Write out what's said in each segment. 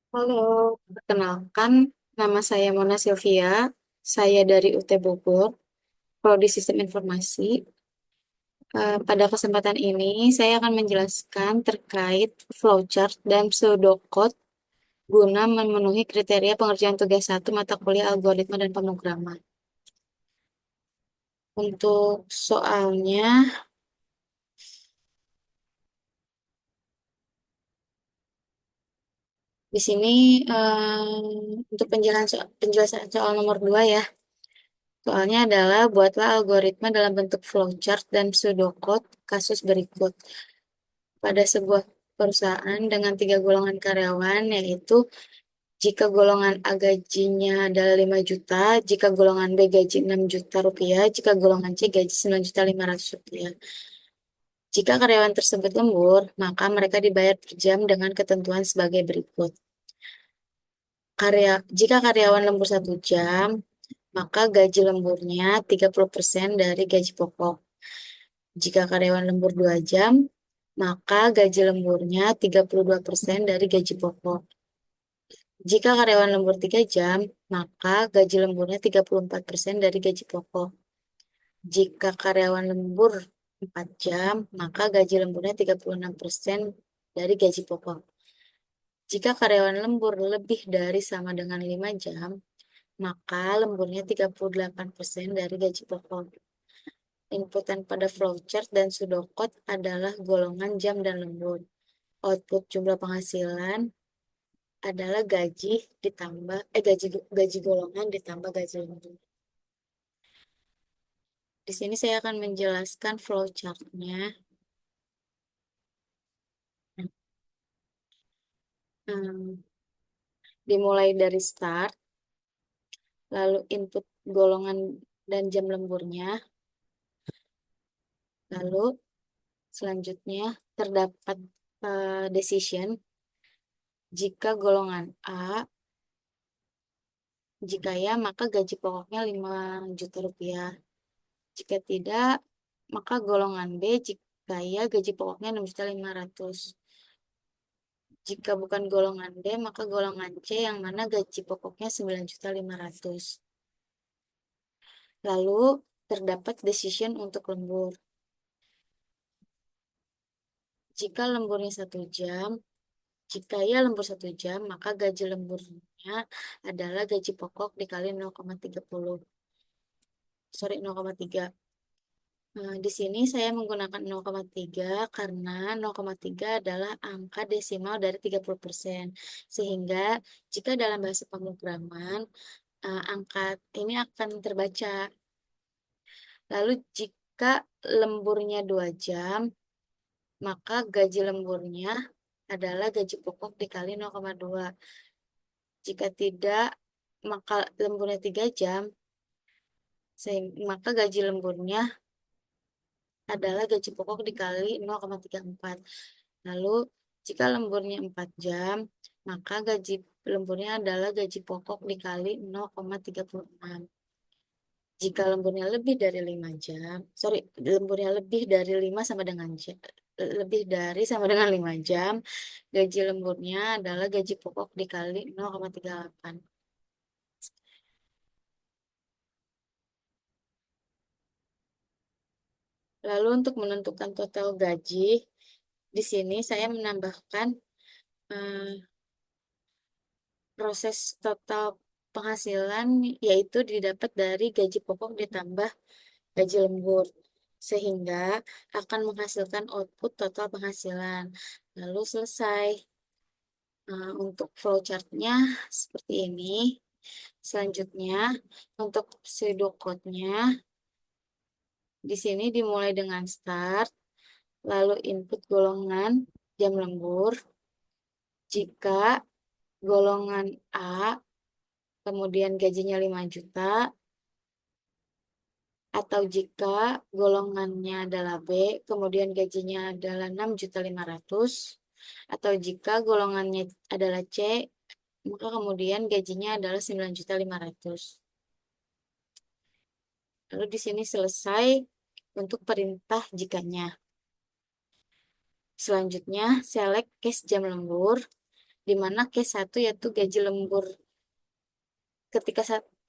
Halo, perkenalkan nama saya Mona Silvia. Saya dari UT Bogor, Prodi Sistem Informasi. Pada kesempatan ini, saya akan menjelaskan terkait flowchart dan pseudocode guna memenuhi kriteria pengerjaan tugas satu mata kuliah algoritma dan pemrograman. Untuk soalnya, di sini untuk penjelasan soal nomor 2 ya. Soalnya adalah buatlah algoritma dalam bentuk flowchart dan pseudocode kasus berikut. Pada sebuah perusahaan dengan tiga golongan karyawan, yaitu jika golongan A gajinya adalah 5 juta, jika golongan B gaji 6 juta rupiah, jika golongan C gaji 9.500.000 rupiah. Jika karyawan tersebut lembur, maka mereka dibayar per jam dengan ketentuan sebagai berikut. Jika karyawan lembur 1 jam, maka gaji lemburnya 30% dari gaji pokok. Jika karyawan lembur 2 jam, maka gaji lemburnya 32% dari gaji pokok. Jika karyawan lembur 3 jam, maka gaji lemburnya 34% dari gaji pokok. Jika karyawan lembur 4 jam, maka gaji lemburnya 36% dari gaji pokok. Jika karyawan lembur lebih dari sama dengan 5 jam, maka lemburnya 38% dari gaji pokok. Inputan pada flowchart dan pseudocode adalah golongan jam dan lembur. Output jumlah penghasilan adalah gaji gaji golongan ditambah gaji lembur. Di sini saya akan menjelaskan flowchart-nya. Hmm, Dimulai dari start, lalu input golongan dan jam lemburnya, lalu selanjutnya terdapat decision jika golongan A, jika ya maka gaji pokoknya 5 juta rupiah. Jika tidak, maka golongan B, jika ya gaji pokoknya 6.500.000. Jika bukan golongan D, maka golongan C yang mana gaji pokoknya 9.500.000. Lalu terdapat decision untuk lembur. Jika lemburnya 1 jam, jika ya lembur 1 jam, maka gaji lemburnya adalah gaji pokok dikali 0,30. Sorry, 0,3. Nah, di sini saya menggunakan 0,3 karena 0,3 adalah angka desimal dari 30%. Sehingga jika dalam bahasa pemrograman, angka ini akan terbaca. Lalu jika lemburnya 2 jam, maka gaji lemburnya adalah gaji pokok dikali 0,2. Jika tidak, maka lemburnya 3 jam, maka gaji lemburnya adalah gaji pokok dikali 0,34. Lalu, jika lemburnya 4 jam, maka gaji lemburnya adalah gaji pokok dikali 0,36. Jika lemburnya lebih dari 5 jam, sorry, lemburnya lebih dari 5 sama dengan jam, lebih dari sama dengan 5 jam, gaji lemburnya adalah gaji pokok dikali 0,38. Lalu untuk menentukan total gaji, di sini saya menambahkan eh, proses total penghasilan, yaitu didapat dari gaji pokok ditambah gaji lembur, sehingga akan menghasilkan output total penghasilan. Lalu selesai. Untuk flowchart-nya seperti ini. Selanjutnya, untuk pseudocode-nya, di sini dimulai dengan start, lalu input golongan jam lembur. Jika golongan A, kemudian gajinya 5 juta, atau jika golongannya adalah B, kemudian gajinya adalah 6.500.000, atau jika golongannya adalah C, maka kemudian gajinya adalah 9.500.000. Lalu di sini selesai untuk perintah jikanya. Selanjutnya, select case jam lembur. di mana case satu yaitu gaji lembur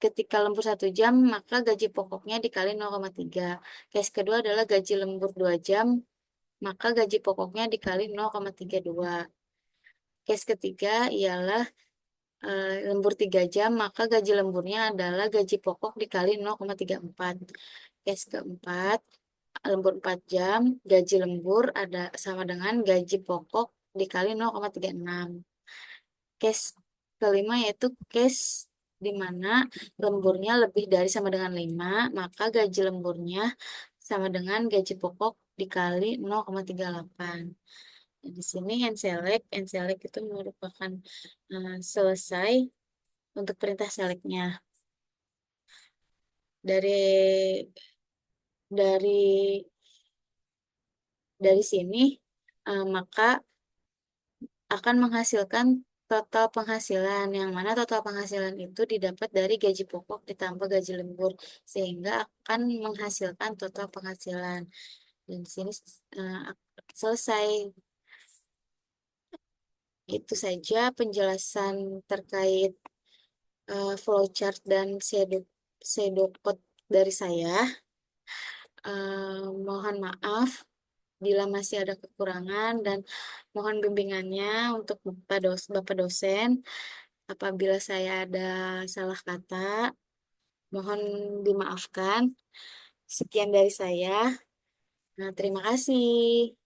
ketika lembur 1 jam, maka gaji pokoknya dikali 0,3. Case kedua adalah gaji lembur 2 jam, maka gaji pokoknya dikali 0,32. Case ketiga ialah lembur 3 jam, maka gaji lemburnya adalah gaji pokok dikali 0,34. Case keempat, lembur 4 jam, gaji lembur ada sama dengan gaji pokok dikali 0,36. Case kelima yaitu case di mana lemburnya lebih dari sama dengan 5, maka gaji lemburnya sama dengan gaji pokok dikali 0,38. Nah, di sini N-select itu merupakan selesai untuk perintah selectnya. Dari dari dari sini maka akan menghasilkan total penghasilan, yang mana total penghasilan itu didapat dari gaji pokok ditambah gaji lembur, sehingga akan menghasilkan total penghasilan. Dan di sini eh, selesai. Itu saja penjelasan terkait flowchart dan shadow code dari saya. Mohon maaf bila masih ada kekurangan dan mohon bimbingannya untuk Bapak dosen. Apabila saya ada salah kata, mohon dimaafkan. Sekian dari saya. Nah, terima kasih.